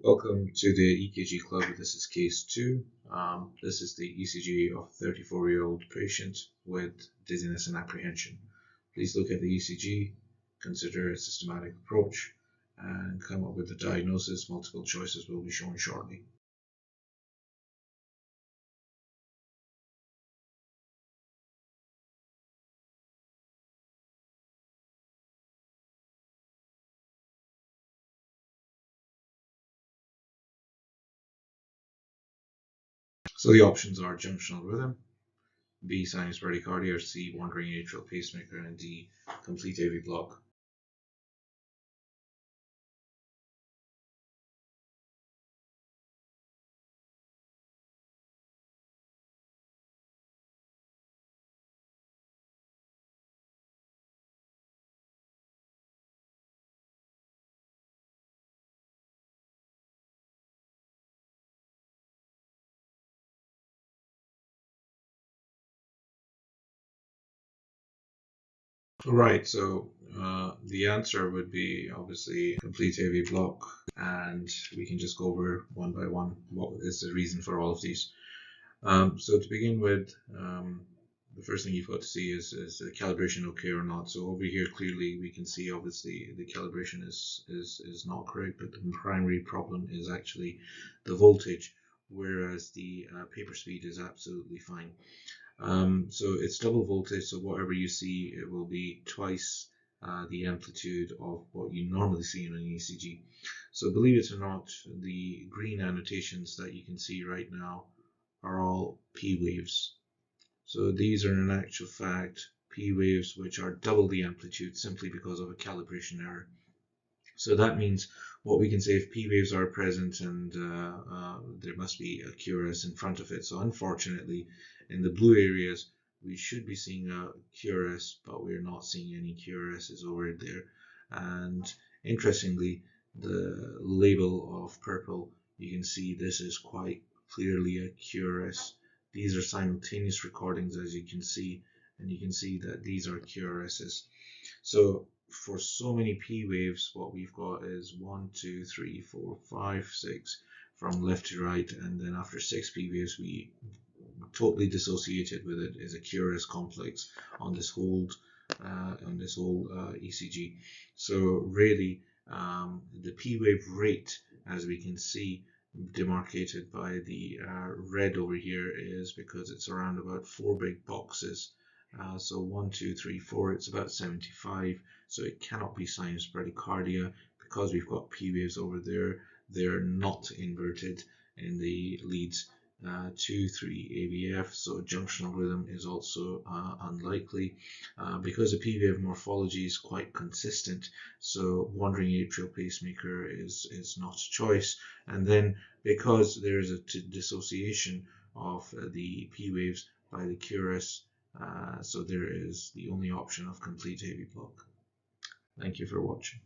Welcome to the EKG Club. This is case 2. This is the ECG of a 34-year-old patient with dizziness and apprehension. Please look at the ECG, consider a systematic approach, and come up with a diagnosis. Multiple choices will be shown shortly. So the options are junctional rhythm, B, sinus bradycardia, C, wandering atrial pacemaker, and D, complete AV block. Right, so the answer would be obviously complete AV block, and we can just go over one by one what is the reason for all of these. So to begin with, the first thing you've got to see is the calibration okay or not. So over here clearly we can see obviously the calibration is not correct, but the primary problem is actually the voltage, whereas the paper speed is absolutely fine. So it's double voltage, so whatever you see, it will be twice the amplitude of what you normally see in an ECG. So believe it or not, the green annotations that you can see right now are all P waves. So these are in actual fact P waves which are double the amplitude simply because of a calibration error. So that means what we can say, if P waves are present, and there must be a QRS in front of it. So unfortunately, in the blue areas, we should be seeing a QRS, but we're not seeing any QRSs over there. And interestingly, the label of purple, you can see this is quite clearly a QRS. These are simultaneous recordings, as you can see, and you can see that these are QRSs. So for so many P waves, what we've got is 1, 2, 3, 4, 5, 6 from left to right, and then after 6 P waves, we totally dissociated with it is a QRS complex on this whole ECG. So really, the P wave rate, as we can see demarcated by the red over here, is because it's around about 4 big boxes. So 1, 2, 3, 4, it's about 75. So it cannot be sinus bradycardia because we've got P waves over there. They're not inverted in the leads 2, 3 AVF. So junctional rhythm is also unlikely because the P wave morphology is quite consistent. So wandering atrial pacemaker is not a choice. And then because there is a dissociation of the P waves by the QRS, so there is the only option of complete AV block. Thank you for watching.